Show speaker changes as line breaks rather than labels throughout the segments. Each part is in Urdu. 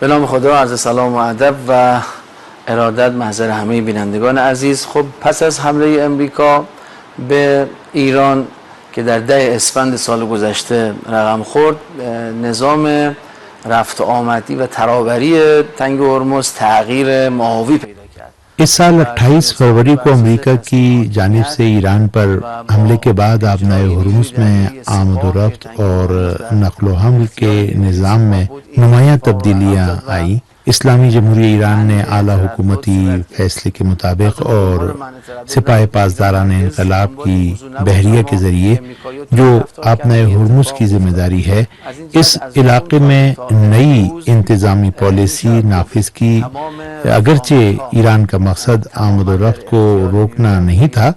به نام خدا، عرض سلام و ادب و ارادت محضر همه بینندگان عزیز. خب پس از حمله امریکا به ایران که در 10 اسفند سال گذشته رقم خورد، نظام رفت آمدی و ترابری تنگ هرمز تغییر ماهوی پیدا کرد.
اس سال 28 فروری کو امریکہ کی جانب سے ایران پر حملے کے بعد آبنائے ہرمز میں آمد و رفت اور نقل و حمل کے نظام میں نمایاں تبدیلیاں آئیں۔ اسلامی جمہوریہ ایران نے اعلیٰ حکومتی فیصلے کے مطابق اور سپاہ پاسداران انقلاب کی بحریہ کے ذریعے جو آبنائے ہرمز کی ذمہ داری ہے، اس علاقے میں نئی انتظامی پالیسی نافذ کی۔ اگرچہ ایران کا مقصد آمد و رفت کو روکنا نہیں تھا،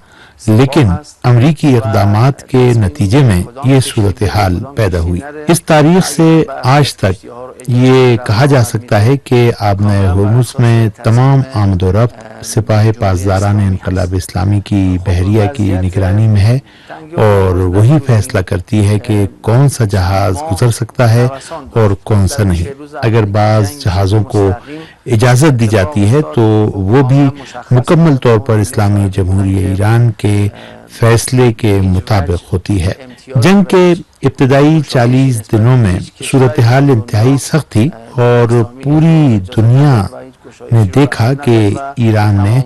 لیکن امریکی اقدامات کے نتیجے میں یہ صورتحال پیدا ہوئی۔ اس تاریخ سے آج تک یہ کہا جا سکتا ہے کہ آبنائے ہرمز میں تمام آمد و رفت سپاہ پاسداران انقلاب اسلامی کی بحریہ کی نگرانی میں ہے اور وہی فیصلہ کرتی ہے کہ کون سا جہاز گزر سکتا ہے اور کون سا نہیں۔ اگر بعض جہازوں کو اجازت دی جاتی ہے تو وہ بھی مکمل طور پر اسلامی جمہوریہ ایران کے فیصلے کے مطابق ہوتی ہے۔ جنگ کے ابتدائی 40 دنوں میں صورتحال انتہائی سخت تھی اور پوری دنیا نے دیکھا کہ ایران نے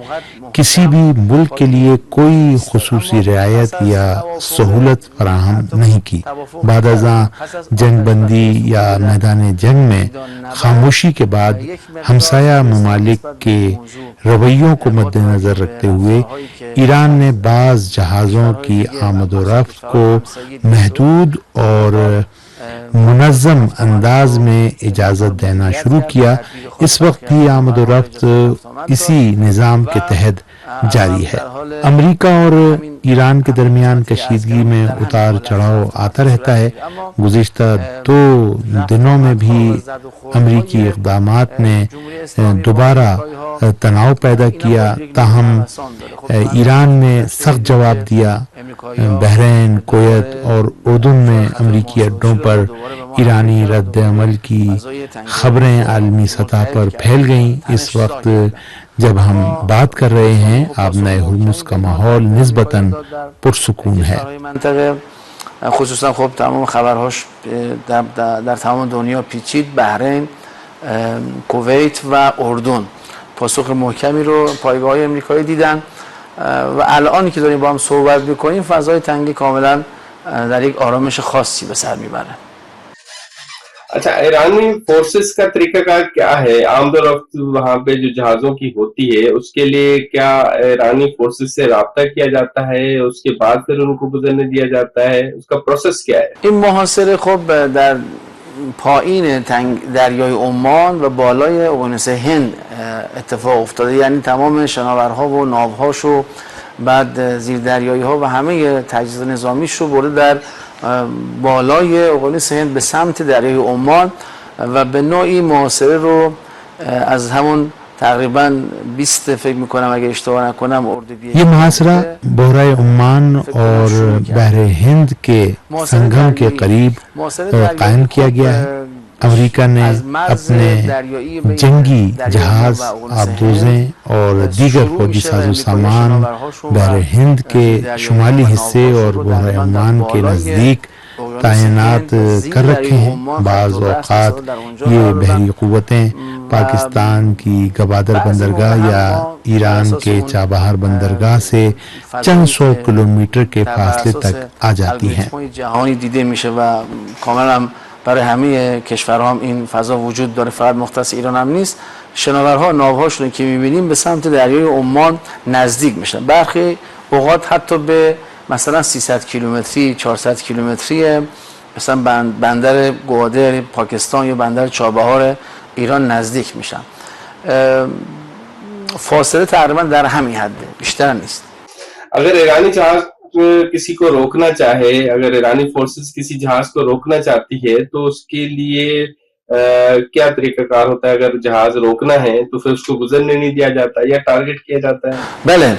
کسی بھی ملک کے لیے کوئی خصوصی رعایت یا سہولت فراہم نہیں کی۔ بعد ازاں جنگ بندی یا میدان جنگ میں خاموشی کے بعد ہمسایہ ممالک کے رویوں کو مد نظر رکھتے ہوئے ایران نے بعض جہازوں کی آمد و رفت کو محدود اور منظم انداز میں اجازت دینا شروع کیا۔ اس وقت بھی آمد و رفت اسی نظام کے تحت جاری ہے۔ امریکہ اور ایران کے درمیان کشیدگی میں اتار چڑھاؤ آتا رہتا ہے۔ گزشتہ 2 دنوں میں بھی امریکی اقدامات نے دوبارہ تناؤ پیدا کیا، تاہم ایران نے سخت جواب دیا۔ بحرین، کویت اور اردن میں امریکی اڈوں پر ایرانی رد عمل کی خبریں عالمی سطح پر پھیل گئیں۔ اس وقت جب ہم بات کر رہے ہیں آبنائے ہرمز کا ماحول نسبتاً پرسکون ہے۔
خصوصا خب تمام خبرهاش در تمام دنیا پیچید. بحرین، کویت و اردن پاسخ محکمی رو پایگاه‌های امریکایی دیدن و الانی که داریم با هم صحبت می‌کنیم فضای تنگی کاملا در یک آرامش خاصی به سر میبره.
اچھا، ایرانی فورسز کا طریقہ کار کیا ہے؟ آمد و رفت وہاں پہ جو جہازوں کی ہوتی ہے اس کے لیے کیا ایرانی فورسز سے رابطہ کیا جاتا ہے؟ اس کے بعد پھر ان کو گزرنے دیا جاتا ہے؟ اس کا پروسس کیا ہے؟
این محاصره خب در پایین دریای عمان و بالای اقیانوس هند اتفاق افتاده، یعنی تمام شناورها و ناوهاش و بعد زیردریایی ها و همه تجهیزات نظامیش رو برده در بالای اقیانوس هند به سمت دریای عمان و به نوعی محاصره رو از همون تقریبا 20 فکر میکنم اگه اشتباه نکنم اردیبهشت
یہ محاصرہ بحیرہ عمان اور بحر ہند کے سنگم کے قریب قائم کیا گیا ہے۔ امریکہ نے اپنے جنگی جہاز، آبدوزیں اور دیگر فوجی ساز و سامان بحر ہند کے شمالی حصے اور بحیرہ عمان کے نزدیک تعینات کر رکھے ہیں۔ بعض اوقات یہ بحری قوتیں پاکستان کی گوادر بندرگاہ یا ایران کے چابہار بندرگاہ سے چند سو کلومیٹر کے فاصلے تک آ جاتی ہیں۔
جهانی دیده میشه و کاملا برای همه کشورها هم این فضا وجود داره، فقط مختص ایران هم نیست. شناورها ناوهاشون که میبینیم به سمت دریای عمان نزدیک میشن، برخی اوقات حتی به مثلا 300 کیلومتری 400 کیلومتری مثلا بندر گوادر پاکستان یا بندر چابهار ایران نزدیک میشن. فاصله تقریبا در همین حده، بیشتر نیست.
اگر ایرانی جہاز کسی کو روکنا چاہے، اگر ایرانی فورسز کسی جہاز کو روکنا چاہتی ہے تو اس کے لیے کیا طریقہ کار ہوتا ہے؟ اگر جہاز روکنا ہے تو پھر اس کو گزرنے نہیں دیا جاتا یا ٹارگٹ کیا جاتا ہے؟
بله،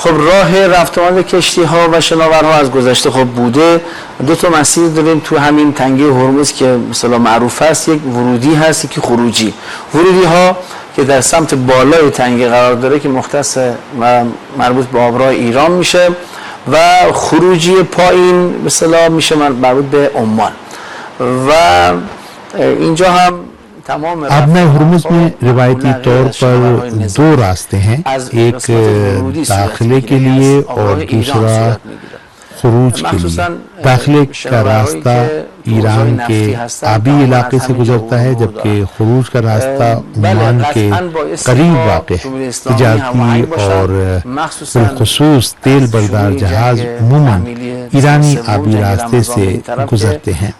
خب راه رفت آمد کشتی ها و شناورها از گذشته خب بوده. دو تا مسیر داریم تو همین تنگه هرمز که مثلا معروف است، یک ورودی هست یکی خروجی. ورودی ها که در سمت بالای تنگه قرار داره که مختص و مربوط به آبراه ایران میشه و خروجی پایین مثلا میشه مربوط به عمان. و اینجا هم
آبنۂ ہرمز میں روایتی طور پر دو راستے ہیں، ایک داخلے کے لیے اور دوسرا خروج کے لیے۔ داخلے کا راستہ ایران کے آبی علاقے سے گزرتا ہے، جبکہ خروج کا راستہ عمان کے قریب واقع ہے۔ تجارتی اور بالخصوص تیل بردار جہاز عموماً ایرانی آبی راستے سے گزرتے ہیں۔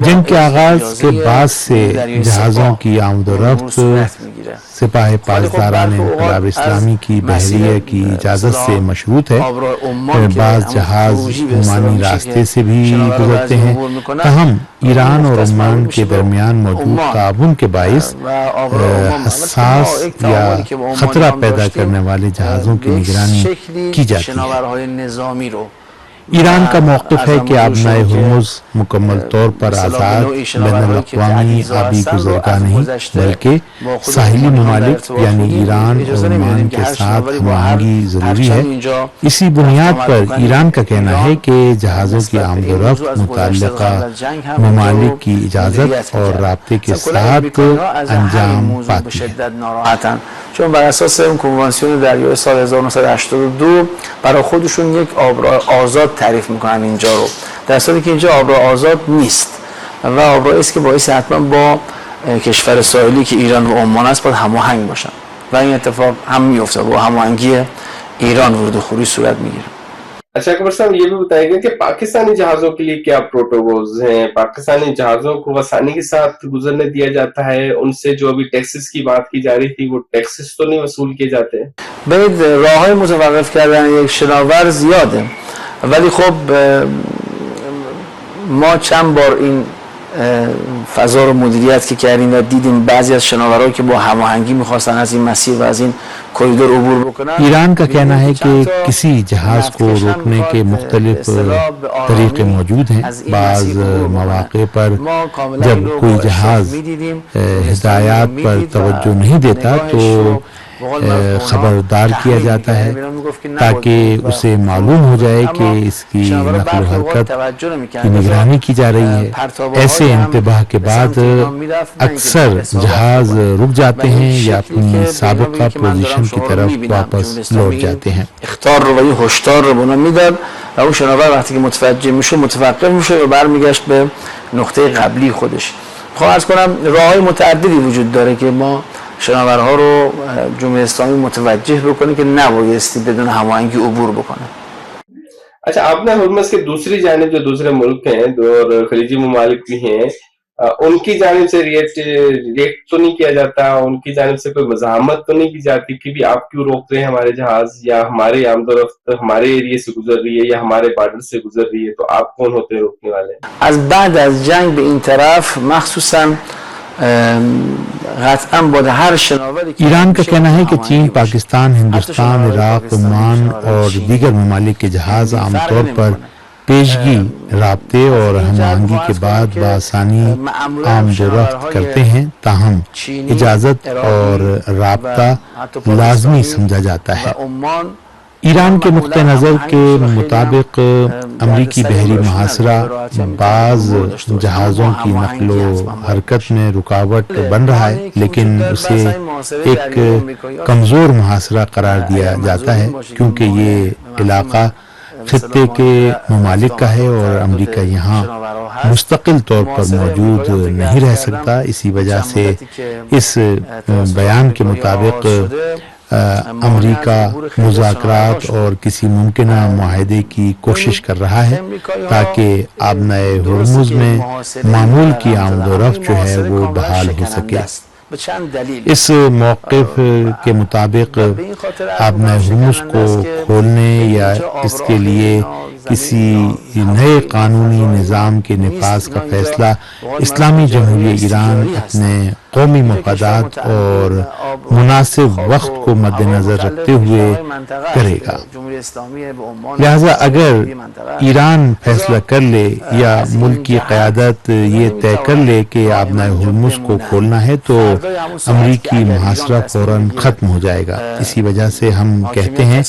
جنگ کے آغاز کے بعد سے جہازوں کی آمد و رفت سپاہ پاسداران انقلاب اسلامی کی بحریہ کی اجازت سے مشروط ہے۔ بعض جہاز عمانی راستے سے بھی گزرتے ہیں، تاہم ایران اور عمان کے درمیان موجود تعاون کے باعث حساس یا خطرہ پیدا کرنے والے جہازوں کی نگرانی کی جاتی ہے۔ ایران کا موقف ہے کہ آبنائے ہرمز مکمل طور پر آزاد بین الاقوامی آبی گزرگاہ نہیں، بلکہ ساحلی ممالک یعنی ایران اور عمان کے ساتھ ہم آہنگی ضروری ہے۔ اسی بنیاد پر ایران کا کہنا ہے کہ جہازوں کی آمد و رفت متعلقہ ممالک کی اجازت اور رابطے کے ساتھ انجام پاتی ہے۔
چون بر اساس اون کنوانسیون دریای سال 1982 برای خودشون یک آبراه آزاد تعریف میکنن اینجا رو، در صورتی که اینجا آبراه آزاد نیست و آبراهی است که باعث حتما با کشور ساحلی که ایران و عمان است باید هماهنگ باشن و این اتفاق هم میفته، با هماهنگی ایران ورود و خروج صورت میگیره.
اچھا اکبر صاحب یہ بھی بتائیں گے کہ پاکستانی جہازوں کے لیے کیا پروٹوکولز ہیں؟ پاکستانی جہازوں کو آسانی کے ساتھ گزرنے دیا جاتا ہے؟ ان سے جو ابھی ٹیکسز کی بات کی جا رہی تھی وہ ٹیکسز تو نہیں وصول کیے جاتے ہیں؟
ببینید راههای متوقف کردن یک شناور زیاده، ولی خب ما چند بار این فضا رو مدیریت که کردیم و دیدیم بعضی از شناورها که با هماهنگی میخواستن از این مسیر و از این کوریدور عبور بکنن۔
ایران کا کہنا ہے کہ کسی جہاز کو روکنے کے مختلف طریقے موجود ہیں۔ بعض مواقع پر جب کوئی جہاز ہدایات پر توجہ نہیں دیتا تو خبردار کیا جاتا ہے تاکہ اسے معلوم ہو جائے کہ اس کی نقل و حرکت کی نگرانی کی جا رہی ہے۔ ایسے انتباہ کے بعد اکثر جہاز رک جاتے ہیں یا اپنی سابقہ پوزیشن کی طرف واپس لوٹ جاتے ہیں۔
اخطار رو و این هشدار رو بنا میداد و اون شناور وقتی که متوجه میشه متوقف میشه و برمیگشت به نقطه قبلی خودش. خب عرض کنم راههای متعددی وجود داره که ما شناورها رو جمهوری اسلامی متوجه بکنه که نبایستی بدون هماهنگی عبور بکنه.
اچھا آبنۂ ہرمز کے دوسری جانب جو دوسرے ملک ہیں اور خلیجی ممالک بھی ہیں، ان کی جانب سے ریئیکٹ تو نہیں کیا جاتا؟ ان کی جانب سے کوئی مزاحمت تو نہیں کی جاتی کہ بھی آپ کیوں روک رہے ہیں ہمارے جہاز، یا ہمارے آمد و رفت ہمارے ایریے سے گزر رہی ہے یا ہمارے بارڈر سے گزر رہی ہے، تو آپ کون ہوتے ہیں روکنے والے؟
از بعد از جنگ به این طرف مخصوصا قطعا با هر شناوری که
ایران کا کہنا ہے کہ چین،
هماهنگی باشه.
پاکستان، ہندوستان، عراق، عمان اور دیگر ممالک کے جہاز عام طور پر پیشگی رابطے اور ہم آہنگی کے بعد بآسانی آمد و رفت کرتے ہیں، تاہم اجازت اور رابطہ لازمی سمجھا جاتا ہے۔ ایران کے نقطہ نظر کے مطابق امریکی بحری محاصرہ بعض جہازوں کی نقل و حرکت میں رکاوٹ بن رہا ہے، لیکن اسے ایک کمزور محاصرہ قرار دیا جاتا ہے کیونکہ یہ علاقہ خطے کے ممالک کا ہے اور امریکہ یہاں مستقل طور پر موجود نہیں رہ سکتا۔ اسی وجہ سے اس بیان کے مطابق امریکہ مذاکرات اور کسی ممکنہ معاہدے کی کوشش کر رہا ہے تاکہ آبنائے ہرمز میں معمول کی آمد و رفت جو ہے وہ بحال ہو سکے۔ اس موقف کے مطابق آبنائے ہرمز کو کھولنے یا اس کے لیے کسی نئے قانونی نظام کے نفاذ کا فیصلہ اسلامی جمہوریہ ایران اپنے قومی مفادات اور مناسب وقت کو مد نظر رکھتے ہوئے کرے گا۔ لہذا اگر ایران فیصلہ کر لے یا ملک کی قیادت یہ طے کر لے کہ آبنائے ہرمز کو کھولنا ہے تو امریکی محاصرہ فوراً ختم ہو جائے گا۔ اسی وجہ سے ہم کہتے ہیں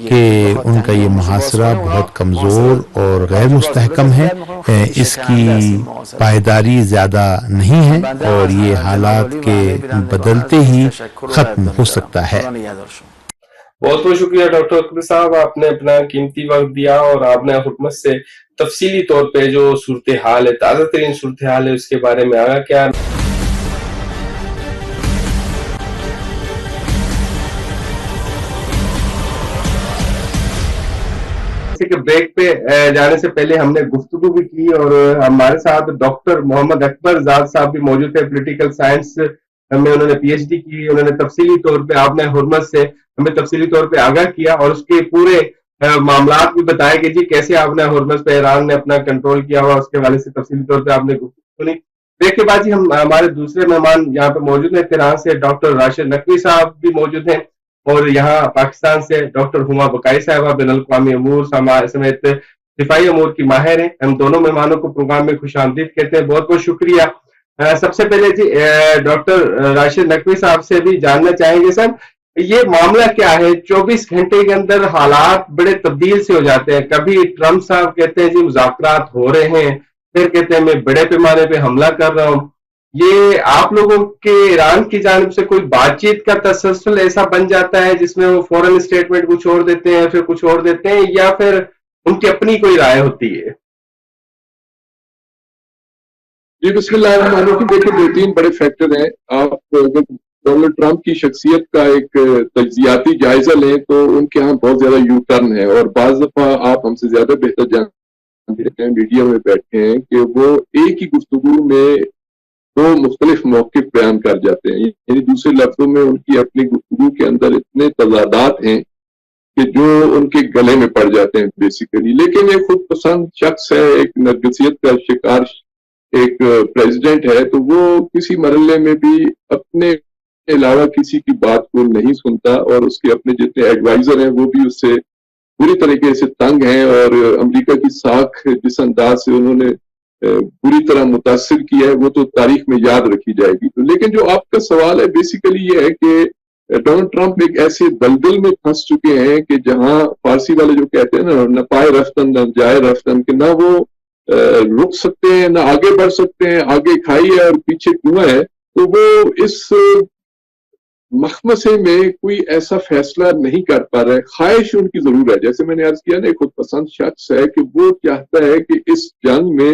کہ ان کا یہ محاصرہ بہت کمزور اور غیر مستحکم ہے، اس کی پائیداری زیادہ نہیں ہے اور یہ حالات کے بدلتے ہی ختم ہو سکتا ہے۔
بہت بہت شکریہ ڈاکٹر اکبر صاحب، آپ نے اپنا قیمتی وقت دیا اور آپ نے حکومت سے تفصیلی طور پہ جو صورتحال ہے، تازہ ترین صورتحال ہے، اس کے بارے میں آگاہ کیا۔ بریک پہ جانے سے پہلے ہم نے گفتگو بھی کی اور ہمارے ساتھ ڈاکٹر محمد اکبر زاد صاحب بھی موجود تھے۔ پولیٹیکل سائنس میں انہوں نے پی ایچ ڈی کی، انہوں نے تفصیلی طور پہ آپ نے حرمت سے ہمیں تفصیلی طور پہ آگاہ کیا اور اس کے پورے معاملات بھی بتائے کہ جی کیسے آپ نے حرمت پہ ایران نے اپنا کنٹرول کیا ہوا، اس کے حوالے سے تفصیلی طور پہ آپ نے گفتگو سنی۔ بریک کے بعد جی ہمارے دوسرے مہمان یہاں پہ موجود ہیں، تہران سے ڈاکٹر راشد نقوی صاحب بھی موجود ہیں اور یہاں پاکستان سے ڈاکٹر ہما بقائی صاحبہ بین الاقوامی امور سمیت دفاعی امور کی ماہر ہیں۔ ہم دونوں مہمانوں کو پروگرام میں خوش آمدید کہتے ہیں، بہت بہت شکریہ۔ سب سے پہلے جی ڈاکٹر راشد نقوی صاحب سے بھی جاننا چاہیں گے سر، یہ معاملہ کیا ہے؟ 24 گھنٹے کے اندر حالات بڑے تبدیل سے ہو جاتے ہیں۔ کبھی ٹرمپ صاحب کہتے ہیں جی مذاکرات ہو رہے ہیں، پھر کہتے ہیں میں بڑے پیمانے پہ حملہ کر رہا ہوں۔ یہ آپ لوگوں کے ایران کی جانب سے کوئی بات چیت کا تسلسل ایسا بن جاتا ہے جس میں وہ فوراً اسٹیٹمنٹ کچھ اور دیتے ہیں پھر کچھ اور دیتے ہیں، یا پھر ان کی اپنی کوئی رائے ہوتی ہے؟
جی بسم اللہ الرحمن الرحیم۔ دیکھیں دو تین بڑے فیکٹر ہیں۔ آپ اگر ڈونلڈ ٹرمپ کی شخصیت کا ایک تجزیاتی جائزہ لیں تو ان کے ہاں بہت زیادہ یو ٹرن ہے، اور بعض دفعہ آپ ہم سے زیادہ بہتر جانتے ہیں، میڈیا میں بیٹھے ہیں، کہ وہ ایک ہی گفتگو میں دو مختلف موقف بیان کر جاتے ہیں، یعنی دوسرے لفظوں میں ان کی اپنی گفتگو کے اندر اتنے تضادات ہیں کہ جو ان کے گلے میں پڑ جاتے ہیں بیسیکلی۔ لیکن یہ خود پسند شخص ہے، ایک نرگسیت کا شکار ایک پریزیڈنٹ ہے، تو وہ کسی مرحلے میں بھی اپنے علاوہ کسی کی بات کو نہیں سنتا، اور اس کے اپنے جتنے ایڈوائزر ہیں وہ بھی اس سے پوری طریقے سے تنگ ہیں، اور امریکہ کی ساکھ جس انداز سے انہوں نے پوری طرح متاثر کیا ہے وہ تو تاریخ میں یاد رکھی جائے گی۔ تو لیکن جو آپ کا سوال ہے بیسیکلی یہ ہے کہ ڈونلڈ ٹرمپ ایک ایسے دلدل میں پھنس چکے ہیں کہ جہاں فارسی والے جو کہتے ہیں نا، نہ پائے رفتن نہ جائے رفتن، کہ نہ وہ رک سکتے ہیں نہ آگے بڑھ سکتے ہیں، آگے کھائی ہے اور پیچھے کنواں ہے، تو وہ اس مخمصے میں کوئی ایسا فیصلہ نہیں کر پا رہا ہے۔ خواہش ان کی ضرور ہے، جیسے میں نے عرض کیا نا، خود پسند شخص ہے کہ وہ چاہتا ہے کہ اس جنگ میں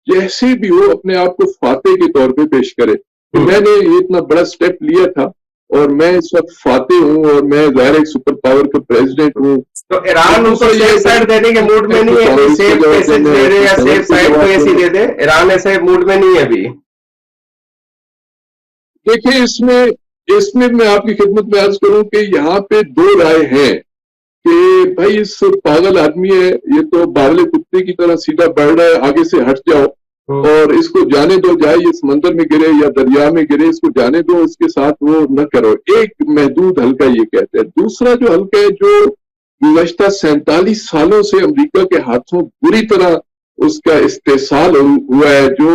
جیسے بھی ہو اپنے آپ کو فاتح کے طور پہ پیش کرے۔ تو میں نے یہ اتنا بڑا سٹیپ لیا تھا اور میں اس وقت فاتح ہوں، اور میں ظاہر ایک سپر پاور کا پریزیڈنٹ ہوں۔
تو ایران ان کو سیف سائڈ دینے کے موڈ میں نہیں ہے، کوئی سیف میسج دے دے یا سیف سائڈ کوئی ایسی دے دے، ایران ایسے موڈ میں نہیں ہے ابھی؟
دیکھیں اس میں میں آپ کی خدمت میں عرض کروں کہ یہاں پہ دو رائے ہیں کہ بھائی اس پاگل آدمی ہے، یہ تو باول کتے کی طرح سیدھا بڑھ رہا ہے، آگے سے ہٹ جاؤ، اور اس کو جانے دو, جائے یہ سمندر میں گرے یا دریا میں گرے, اس کو جانے دو, اس کے ساتھ وہ نہ کرو. ایک محدود حلقہ یہ کہتے ہیں. دوسرا جو حلقہ ہے جو گزشتہ 47 سالوں سے امریکہ کے ہاتھوں بری طرح اس کا استحصال ہوا ہے, جو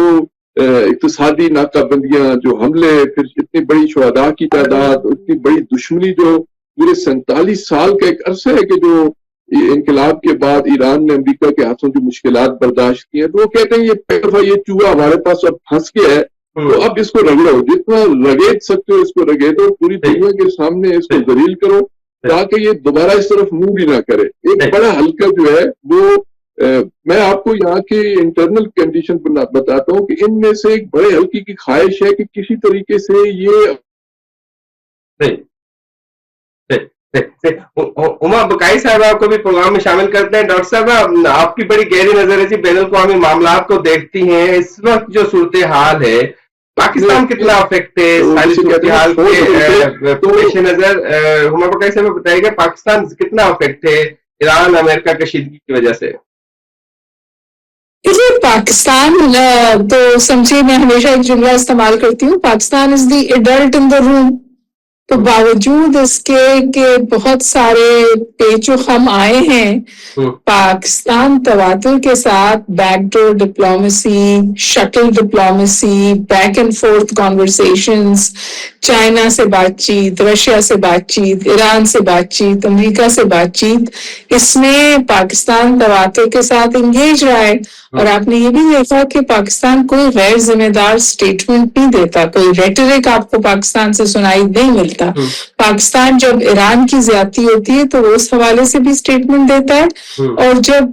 اقتصادی ناکہ بندیاں, جو حملے, پھر اتنی بڑی شہداء کی تعداد, اتنی بڑی دشمنی, جو پورے 47 سال کا ایک عرصہ ہے کہ جو انقلاب کے بعد ایران نے امریکہ کے ہاتھوں کی مشکلات برداشت کی ہیں. تو وہ کہتے ہیں یہ پہلے یہ چوہا ہمارے پاس اب پھنس گیا ہے, تو اب اس کو رگڑو, جتنا رگیڑ سکتے ہو اس کو رگیڑو, پوری دنیا کے سامنے اس کو ذلیل کرو تاکہ یہ دوبارہ اس طرف منہ بھی نہ کرے. ایک بڑا حلقہ جو ہے وہ میں آپ کو یہاں کے انٹرنل کنڈیشن بتاتا ہوں کہ ان میں سے ایک بڑے حلقے کی خواہش ہے کہ کسی طریقے سے یہ
عمر بقائی صاحب آپ کو بھی پروگرام میں شامل کرتے ہیں. ڈاکٹر صاحب آپ کی بڑی گہری نظر ہے, بین الاقوامی معاملات کو دیکھتی ہیں. اس وقت جو صورتحال ہے پاکستان کتنا افیکٹ ہے ساری صورتحال کے پیش نظر, عمر بقائی صاحب بتائیے گا پاکستان کتنا افیکٹ ہے ایران امریکہ کشیدگی کی وجہ سے؟
پاکستان تو سمجھے, میں ہمیشہ ایک جملہ استعمال کرتی ہوں, پاکستان از دی ایڈلٹ ان دا روم. تو باوجود اس کے کہ بہت سارے پیچ و خم آئے ہیں, پاکستان تواتر کے ساتھ back door diplomacy, shuttle diplomacy, back and forth conversations, China سے بات چیت, رشیا سے بات چیت, ایران سے بات چیت, امریکہ سے بات چیت, اس میں پاکستان تواتر کے ساتھ انگیج رہا ہے. اور آپ نے یہ بھی دیکھا کہ پاکستان کوئی غیر ذمہ دار سٹیٹمنٹ نہیں دیتا, کوئی ریٹرک آپ کو پاکستان سے سنائی نہیں ملتا. پاکستان جب ایران کی زیادتی ہوتی ہے تو وہ اس حوالے سے بھی سٹیٹمنٹ دیتا ہے, اور جب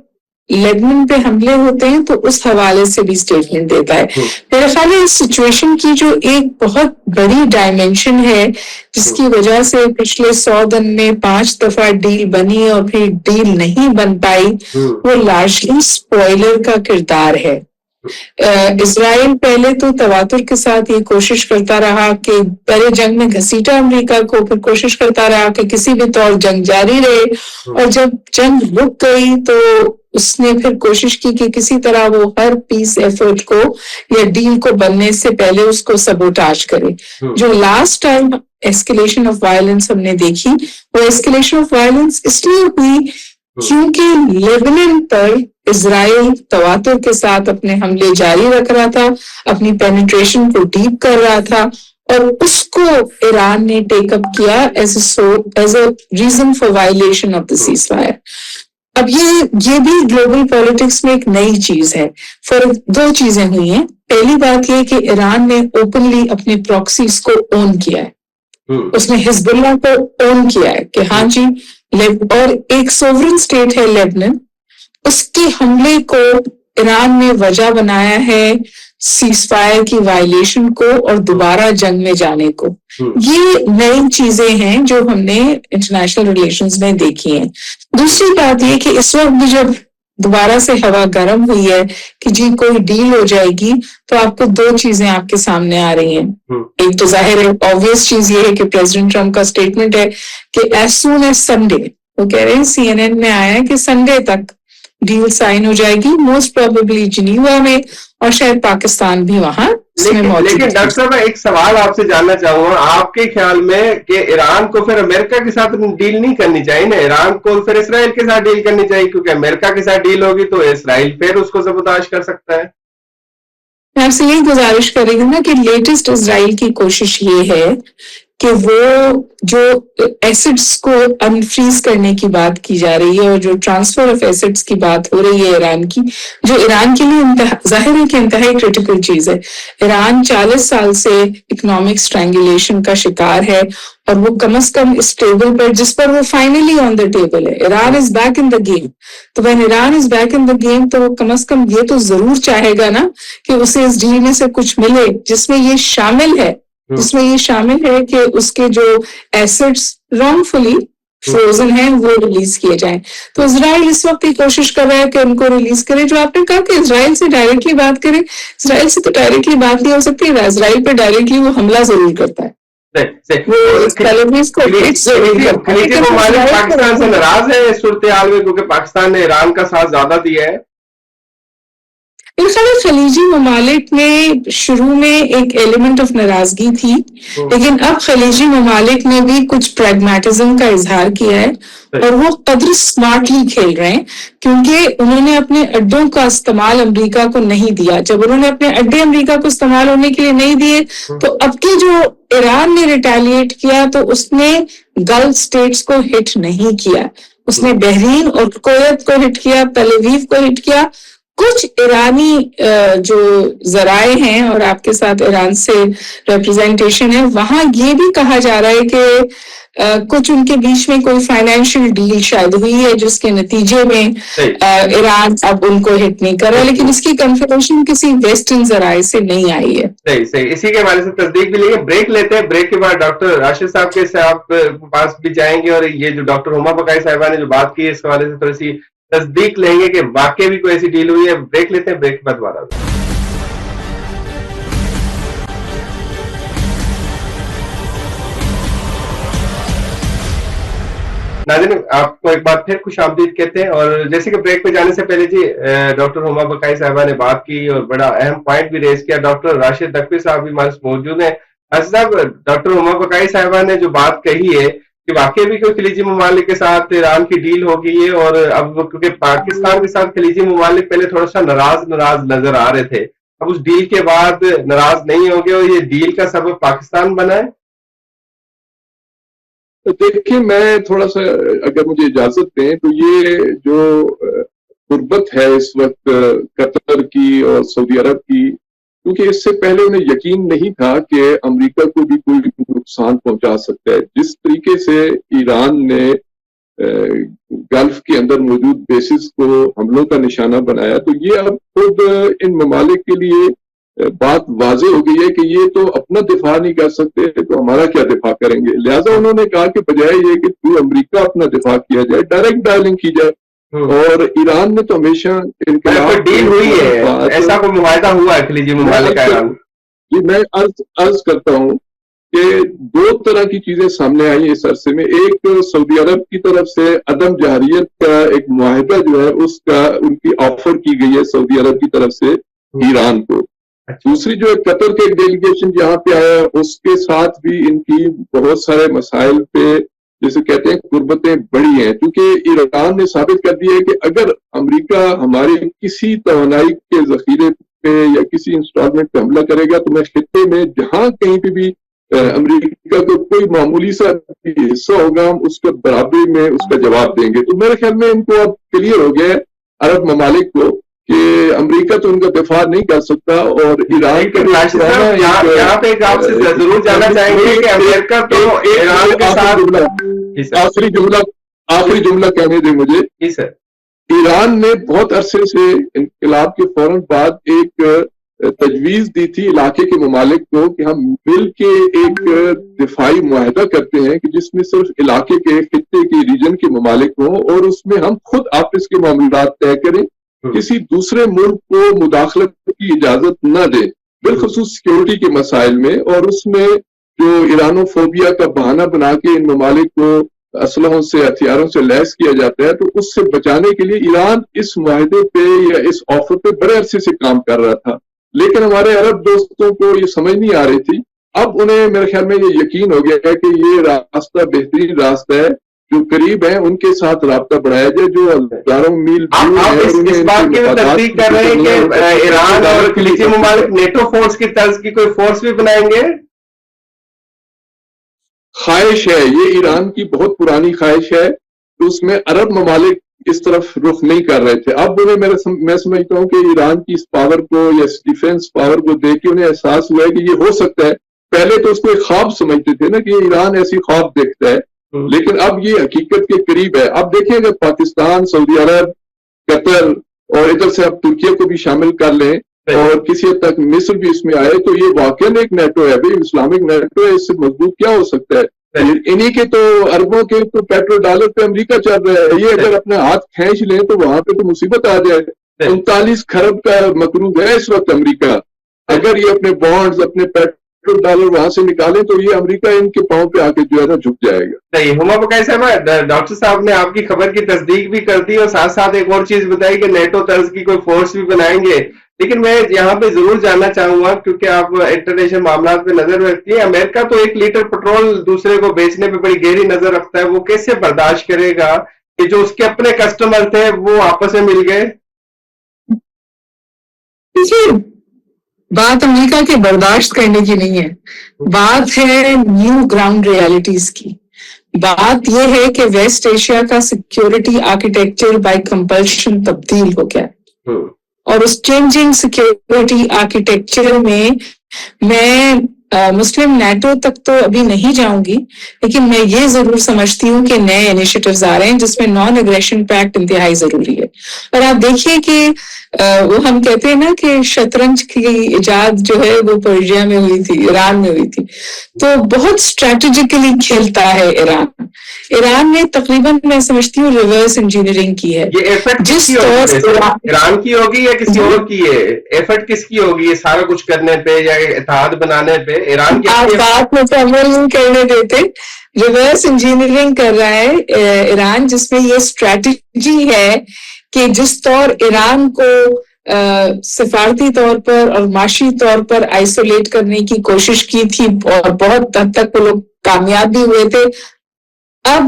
لیبنان پہ حملے ہوتے ہیں تو اس حوالے سے بھی سٹیٹمنٹ دیتا ہے. میرا خیال ہے اس سچویشن کی جو ایک بہت بڑی ڈائمینشن ہے جس کی وجہ سے پچھلے 100 دن میں 5 دفعہ ڈیل بنی اور پھر ڈیل نہیں بن پائی, وہ لارجلی سپوائلر کا کردار ہے. اسرائیل پہلے تو تواتر کے ساتھ یہ کوشش کرتا رہا کہ پہلے جنگ میں گھسیٹا امریکہ کو, پھر کوشش کرتا رہا کہ کسی بھی طور جنگ جاری رہے, اور جب جنگ رک گئی تو اس نے پھر کوشش کی کہ کسی طرح وہ ہر پیس ایفرٹ کو یا ڈیل کو بننے سے پہلے اس کو سبوٹاج کرے. جو لاسٹ ٹائم ایسکیلیشن آف وائلنس ہم نے دیکھی, وہ ایسکیلیشن آف وائلنس اس لیے ہوئی کیونکہ لیبنان پر اسرائیل تواتر کے ساتھ اپنے حملے جاری رکھ رہا تھا, اپنی پینیٹریشن کو ڈیپ کر رہا تھا, اور اس کو ایران نے ٹیک اپ کیا as a reason for violation of the cease fire. اب یہ بھی گلوبل پالیٹکس میں ایک نئی چیز ہے. دو چیزیں ہوئی ہیں. پہلی بات یہ کہ ایران نے اوپنلی اپنے پراکسیز کو اون کیا ہے, اس نے حزب اللہ کو اون کیا ہے کہ ہاں جی, اور ایک سوورن اسٹیٹ ہے لیبنان, اس کے حملے کو ایران نے وجہ بنایا ہے سیز فائر کی وائلیشن کو اور دوبارہ جنگ میں جانے کو. یہ نئی چیزیں ہیں جو ہم نے انٹرنیشنل ریلیشنز میں دیکھی ہیں. دوسری بات یہ کہ اس وقت بھی جب دوبارہ سے ہوا گرم ہوئی ہے کہ جی کوئی ڈیل ہو جائے گی, تو آپ کو 2 چیزیں آپ کے سامنے آ رہی ہیں. ایک تو ظاہر ہے آبویس چیز یہ ہے کہ پریزیڈنٹ ٹرمپ کا اسٹیٹمنٹ ہے کہ ایز سون ایز سنڈے, وہ کہہ رہے ہیں CNN میں آیا ہے کہ سنڈے تک ڈیل سائن ہو جائے گی, موسٹ پروبیبلی جنیوا میں, اور شاید پاکستان بھی وہاں.
لیکن ڈاکٹر صاحب میں ایک سوال آپ سے جاننا چاہوں گا, آپ کے خیال میں کہ ایران کو پھر امریکہ کے ساتھ ڈیل نہیں کرنی چاہیے نا, ایران کو پھر اسرائیل کے ساتھ ڈیل کرنی چاہیے, کیونکہ امریکہ کے ساتھ ڈیل ہوگی تو اسرائیل پھر اس کو سبوتاژ کر سکتا ہے.
میں آپ سے یہی گزارش کر رہی ہوں نا کہ لیٹسٹ اسرائیل کی کوشش یہ ہے کہ وہ جو ایسڈس کو انفریز کرنے کی بات کی جا رہی ہے اور جو ٹرانسفر آف ایسڈس کی بات ہو رہی ہے ایران کی, جو ایران کے لیے ظاہر ہے کہ انتہائی کرٹیکل چیز ہے. ایران 40 سال سے اکنامک اسٹرینگولیشن کا شکار ہے, اور وہ کم از کم اس ٹیبل پر جس پر وہ فائنلی آن دا ٹیبل ہے, ایران از بیک ان دا گیم. تو when Iran is back in the game تو وہ کم از کم یہ تو ضرور چاہے گا نا کہ اسے اس ڈیل میں سے کچھ ملے جس میں یہ شامل ہے کہ اس کے جو ایسٹس رانگ فلی فروزن ہیں وہ ریلیز کیے جائیں. تو اسرائیل اس وقت یہ کوشش کر رہا ہے کہ ان کو ریلیز کرے. جو آپ نے کہا کہ اسرائیل سے ڈائریکٹلی بات کرے, اسرائیل سے تو ڈائریکٹلی بات نہیں ہو سکتی, اسرائیل پہ ڈائریکٹلی وہ حملہ ضرور کرتا ہے.
پاکستان سے ناراض ہے اس صورتحال میں کیونکہ پاکستان نے ایران کا ساتھ زیادہ دیا ہے.
میرے خیال ہے خلیجی ممالک میں شروع میں ایک ایلیمنٹ آف ناراضگی تھی، لیکن اب خلیجی ممالک نے بھی کچھ پریگمیٹزم کا اظہار کیا ہے اور وہ قدر اسمارٹلی کھیل رہے ہیں، کیونکہ انہوں نے اپنے اڈوں کا استعمال امریکہ کو نہیں دیا. جب انہوں نے اپنے اڈے امریکہ کو استعمال ہونے کے لیے نہیں دیے تو اب کے جو ایران نے ریٹیلیٹ کیا تو اس نے گلف اسٹیٹس کو ہٹ نہیں کیا، اس نے بحرین اور کویت کو ہٹ کیا، تل اویو کو ہٹ کیا. کچھ ایرانی جو ذرائع ہیں اور آپ کے ساتھ ایران سے ریپرزینٹیشن ہے، وہاں یہ بھی کہا جا رہا ہے کہ کچھ ان کے بیچ میں کوئی فائنینشیل ڈیل شاید ہوئی ہے جس کے نتیجے میں ایران اب ان کو ہٹ نہیں کر رہا، لیکن اس کی کنفرمیشن کسی ویسٹرن ذرائع سے نہیں آئی ہے.
صحیح. اسی کے حوالے سے تصدیق بھی لیں گے. بریک لیتے ہیں، بریک کے بعد ڈاکٹر راشد صاحب کے آپ پاس بھی جائیں گے اور یہ جو ڈاکٹر ہما بقائی صاحبہ نے جو بات کی ہے اس حوالے سے تھوڑی سی تصدیق لیں گے کہ واقعی بھی کوئی ایسی ڈیل ہوئی ہے. بریک لیتے ہیں، بریک کے بعد دوبارہ. ناظرین آپ کو ایک بار پھر خوش آمدید کہتے ہیں، اور جیسے کہ بریک پہ جانے سے پہلے جی ڈاکٹر ہما بقائی صاحبہ نے بات کی اور بڑا اہم پوائنٹ بھی ریز کیا. ڈاکٹر راشد نقوی صاحب بھی ہمارے موجود ہیں. صاحب ڈاکٹر ہما بقائی صاحبہ نے جو بات کہی ہے کہ واقعی بھی کوئی خلیجی ممالک کے ساتھ ایران کی ڈیل ہو گئی ہے، اور اب کیونکہ پاکستان کے ساتھ خلیجی ممالک پہلے تھوڑا سا ناراض نظر آ رہے تھے، اب اس ڈیل کے بعد ناراض نہیں ہوں گے اور یہ ڈیل کا سبب پاکستان بنا ہے.
دیکھیں میں تھوڑا سا اگر مجھے اجازت دیں تو یہ جو قربت ہے اس وقت قطر کی اور سعودی عرب کی، کیونکہ اس سے پہلے انہیں یقین نہیں تھا کہ امریکہ کو بھی کوئی نقصان پہنچا سکتا ہے. جس طریقے سے ایران نے گلف کے اندر موجود بیسز کو حملوں کا نشانہ بنایا، تو یہ اب خود ان ممالک کے لیے بات واضح ہو گئی ہے کہ یہ تو اپنا دفاع نہیں کر سکتے تو ہمارا کیا دفاع کریں گے. لہٰذا انہوں نے کہا کہ بجائے یہ کہ تو امریکہ اپنا دفاع کیا جائے، ڈائریکٹ ڈائلنگ کی جائے. اور ایران نے تو ہمیشہ
ڈیل ہوئی ہے، ایسا کوئی معاہدہ ہوا ہے خلیجی ممالک کا.
جی میں عرض کرتا ہوں کہ دو طرح کی چیزیں سامنے آئی اس عرصے میں. ایک سعودی عرب کی طرف سے عدم جارحیت کا ایک معاہدہ جو ہے اس کا ان کی آفر کی گئی ہے سعودی عرب کی طرف سے ایران کو. دوسری جو قطر کے ایک ڈیلیگیشن جہاں پہ آیا اس کے ساتھ بھی ان کی بہت سارے مسائل پہ جیسے کہتے ہیں قربتیں بڑی ہیں، کیونکہ ایران نے ثابت کر دیا ہے کہ اگر امریکہ ہمارے کسی توانائی کے ذخیرے پہ یا کسی انسٹالمنٹ پہ حملہ کرے گا تو میں خطے میں جہاں کہیں پہ بھی امریکہ کو کوئی معمولی سا حصہ ہوگا ہم اس کے برابری میں اس کا جواب دیں گے. تو میرے خیال میں ان کو اب کلیئر ہو گیا ہے عرب ممالک کو کہ امریکہ تو ان کا دفاع نہیں کر سکتا. اور ایران کا
یہاں پہ آپ سے ضرور جاننا چاہیں گے کہ امریکہ تو ایران کے ساتھ
آخری جملہ کہنے دیں مجھے.
جی سر.
ایران نے بہت عرصے سے انقلاب کے فوراً بعد ایک تجویز دی تھی علاقے کے ممالک کو کہ ہم مل کے ایک دفاعی معاہدہ کرتے ہیں کہ جس میں صرف علاقے کے خطے کے ریجن کے ممالک ہوں اور اس میں ہم خود آپس کے معاملات طے کریں، کسی دوسرے ملک کو مداخلت کی اجازت نہ دیں، بالخصوص سیکیورٹی کے مسائل میں. اور اس میں جو ایرانو فوبیا کا بہانہ بنا کے ان ممالک کو اسلحوں سے ہتھیاروں سے لیس کیا جاتا ہے، تو اس سے بچانے کے لیے ایران اس معاہدے پہ یا اس آفر پہ بڑے عرصے سے کام کر رہا تھا. لیکن ہمارے عرب دوستوں کو یہ سمجھ نہیں آ رہی تھی. اب انہیں میرے خیال میں یہ یقین ہو گیا ہے کہ یہ راستہ بہترین راستہ ہے، جو قریب ہیں ان کے ساتھ رابطہ بڑھایا جائے، جو ہزاروں میل
اس بات کی تصدیق کر رہے ہیں کہ ایران اور خلیجی ممالک نیٹو فورس کی طرز کی کوئی فورس بھی بنائیں گے.
خواہش ہے، یہ ایران کی بہت پرانی خواہش ہے. اس میں عرب ممالک اس طرف رخ نہیں کر رہے تھے. اب انہیں میں سمجھتا ہوں کہ ایران کی اس پاور کو یا اس ڈیفنس پاور کو دیکھ کے انہیں احساس ہوا ہے کہ یہ ہو سکتا ہے. پہلے تو اس کو ایک خواب سمجھتے تھے نا کہ ایران ایسی خواب دیکھتا ہے، لیکن اب یہ حقیقت کے قریب ہے. اب دیکھیں اگر پاکستان، سعودی عرب، قطر اور ادھر سے اب ترکیہ کو بھی شامل کر لیں اور کسی حد تک مصر بھی اس میں آئے تو یہ واقعی ایک نیٹو ہے. بھائی اسلامک نیٹو ہے، اس سے مضبوط کیا ہو سکتا ہے؟ انہی کے تو اربوں کے تو پیٹرول ڈالر پہ امریکہ چل رہا ہے. یہ اگر اپنے ہاتھ کھینچ لیں تو وہاں پہ تو مصیبت آ جائے. 39 کھرب کا مقروض ہے اس وقت امریکہ. اگر یہ اپنے بانڈز، اپنے پیٹرول ڈالر وہاں سے نکالیں تو یہ امریکہ ان کے پاؤں پہ آ کے جو ہے نا جھک جائے گا.
صحیح. ہما بقائی صاحب، ڈاکٹر صاحب نے آپ کی خبر کی تصدیق بھی کر دی اور ساتھ ساتھ ایک اور چیز بتائی کہ نیٹو طرز کی کوئی فورس بھی بنائیں گے. لیکن میں یہاں پہ ضرور جاننا چاہوں گا کیونکہ آپ انٹرنیشنل معاملات پہ نظر رکھتی ہیں, امریکہ تو 1 لیٹر پیٹرول دوسرے کو بیچنے پہ بڑی گہری نظر رکھتا ہے, وہ کیسے برداشت کرے گا کہ جو اس کے اپنے کسٹمر تھے وہ آپس میں مل گئے؟
بات امریکہ کے برداشت کرنے کی نہیں ہے, بات ہے نیو گراؤنڈ ریالٹیز کی. بات یہ ہے کہ ویسٹ ایشیا کا سیکیورٹی آرکیٹیکچر بائی کمپلشن تبدیل ہو گیا, اور اس چینجنگ سیکیورٹی آرکیٹیکچر میں مسلم نیٹو تک تو ابھی نہیں جاؤں گی, لیکن میں یہ ضرور سمجھتی ہوں کہ نئے انیشیٹوز آ رہے ہیں جس میں نان اگریشن پیکٹ انتہائی ضروری ہے. اور آپ دیکھیے کہ وہ ہم کہتے ہیں نا کہ شطرنج کی ایجاد جو ہے وہ پرشیا میں ہوئی تھی, ایران میں ہوئی تھی, تو بہت اسٹریٹجیکلی کھیلتا ہے ایران. ایران نے تقریباً میں سمجھتی ہوں ریورس انجینئرنگ کی ہے.
یہ ایفرٹ جس طور ایران کی ہوگی یا کسی اور کی ہے؟ ایفرٹ کس کی ہوگی یہ سارا کچھ کرنے پہ یا اتحاد بنانے پہ؟ ایران کی
آپ بات مکمل نہیں کرنے دیتے. ریورس انجینئرنگ کر رہا ہے ایران, جس میں یہ اسٹریٹجی ہے کہ جس طور ایران کو سفارتی طور پر اور معاشی طور پر آئسولیٹ کرنے کی کوشش کی تھی اور بہت حد تک وہ لوگ کامیاب بھی ہوئے تھے, اب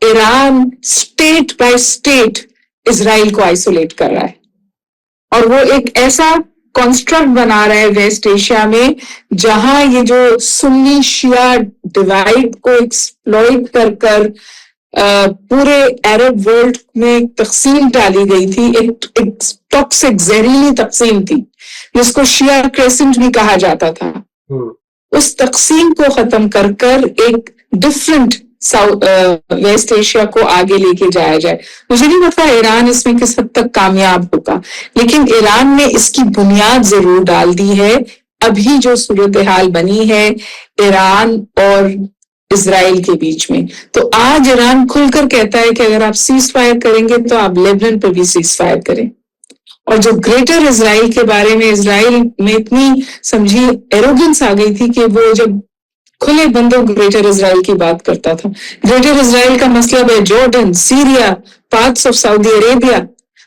ایران اسٹیٹ بائی اسٹیٹ اسرائیل کو آئسولیٹ کر رہا ہے, اور وہ ایک ایسا کانسٹرکٹ بنا رہا ہے ویسٹ ایشیا میں جہاں یہ جو سنی شیعہ ڈیوائڈ کو ایکسپلوئٹ کر کر پورے عرب ورلڈ میں تقسیم ڈالی گئی تھی, ایک ٹاکسک زہریلی تقسیم تھی جس کو شیعہ کریسنٹ بھی کہا جاتا تھا. اس تقسیم کو ختم کر کر ایک ڈفرنٹ ویسٹ ایشیا کو آگے لے کے جایا جائے. مجھے نہیں پتا ایران اس میں کس حد تک کامیاب ہوگا, لیکن ایران نے اس کی بنیاد ضرور ڈال دی ہے. ابھی جو صورتحال بنی ہے ایران اور اسرائیل کے بیچ میں, تو آج ایران کھل کر کہتا ہے کہ اگر آپ سیز فائر کریں گے تو آپ لیبنان پہ بھی سیز فائر کریں. اور جو گریٹر اسرائیل کے بارے میں اسرائیل میں اتنی سمجھی ایروگنس آ گئی تھی کہ وہ جب کھلے بندوں گریٹر اسرائیل کی بات کرتا تھا. گریٹر اسرائیل کا مطلب ہے Jordan, Syria, parts of Saudi Arabia.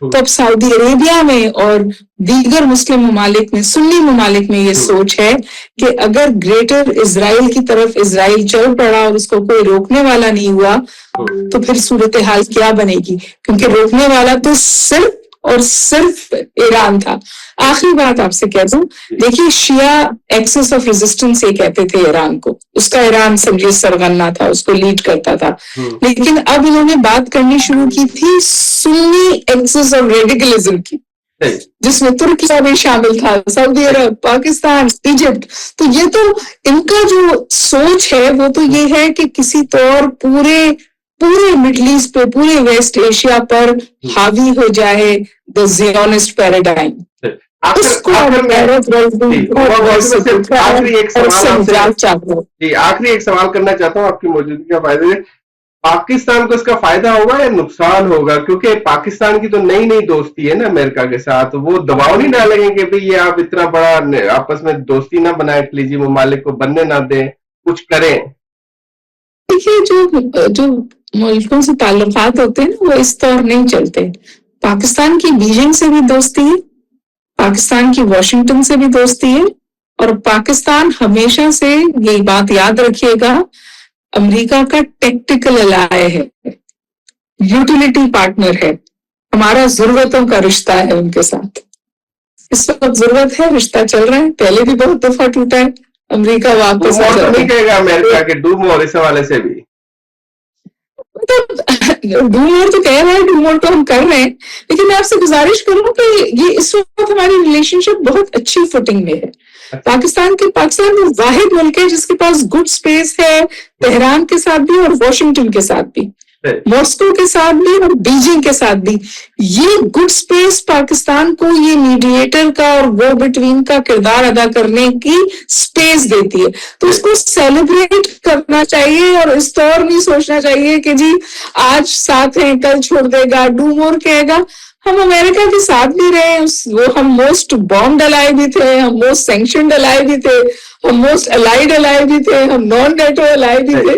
تو اب سعودی عربیہ میں اور دیگر مسلم ممالک میں, سنی ممالک میں یہ سوچ ہے کہ اگر گریٹر اسرائیل کی طرف اسرائیل چل پڑا اور اس کو کوئی روکنے والا نہیں ہوا تو پھر صورتحال کیا بنے گی, کیونکہ روکنے والا تو صرف اور صرف ایران تھا. آخری بات آپ سے کہہ دوں, دیکھیے شیعہ ایکسس آف ریزسٹنس یہ کہتے تھے ایران کو, اس کا ایران سمجھے سرغنہ تھا, اس کو لیڈ کرتا تھا, لیکن اب انہوں نے بات کرنی شروع کی تھی سنی ایکسس آف ریڈیکلزم کی, جس میں ترکیہ بھی شامل تھا, سعودی عرب, پاکستان, ایجپٹ. تو یہ تو ان کا جو سوچ ہے وہ تو یہ ہے کہ کسی طور پورے مڈل ایسٹ پہ, پورے ویسٹ ایشیا پر حاوی ہو جائے دا زیونسٹ پیراڈائم.
آخری ایک سوال کرنا چاہتا ہوں آپ کی موجودگی کا فائدہ ہے, پاکستان کو اس کا فائدہ ہوگا یا نقصان ہوگا؟ کیونکہ پاکستان کی تو نئی دوستی ہے نا امریکہ کے ساتھ, وہ دباؤ نہیں ڈالیں گے کہ بھئی یہ آپ اتنا بڑا آپس میں دوستی نہ بنائے, خلیجی ممالک کو بننے نہ دیں, کچھ کریں.
دیکھیے جو ملکوں سے تعلقات ہوتے ہیں نا وہ اس طور نہیں چلتے. پاکستان کی بیجنگ سے بھی دوستی ہے, پاکستان کی واشنگٹن سے بھی دوستی ہے, اور پاکستان ہمیشہ سے یہ بات یاد رکھیے گا امریکہ کا ٹیکٹیکل الائے ہے, یوٹیلیٹی پارٹنر ہے. ہمارا ضرورتوں کا رشتہ ہے ان کے ساتھ. اس وقت ضرورت ہے, رشتہ چل رہا ہے, پہلے بھی بہت دفعہ ٹوٹا ہے. امریکہ واپس
نہیں کہے گا امریکہ کے ڈو مور اس حوالے سے بھی,
ڈو مور تو کہہ رہے ہیں, ڈو مور تو ہم کر رہے ہیں, لیکن میں آپ سے گزارش کروں کہ یہ اس وقت ہماری ریلیشن شپ بہت اچھی فوٹنگ میں ہے. پاکستان وہ واحد ملک ہے جس کے پاس گڈ اسپیس ہے, تہران کے ساتھ بھی اور واشنگٹن کے ساتھ بھی, ماسکو کے ساتھ بھی اور بیجنگ کے ساتھ بھی. یہ گڈ اسپیس پاکستان کو یہ میڈیٹر کا اور وہ بٹوین کا کردار ادا کرنے کی اسپیس دیتی ہے, تو اس کو سیلیبریٹ کرنا چاہیے اور اس طور نہیں سوچنا چاہیے کہ جی آج ساتھ ہیں کل چھوڑ دے گا, ڈو مور کہے گا. ہم امریکہ کے ساتھ بھی رہے, وہ ہم موسٹ بامڈ الائے بھی تھے, ہم موسٹ سینکشنڈ الائے بھی تھے, ہم موسٹ الائیڈ الائے بھی تھے, ہم نان نیٹو الائے بھی تھے.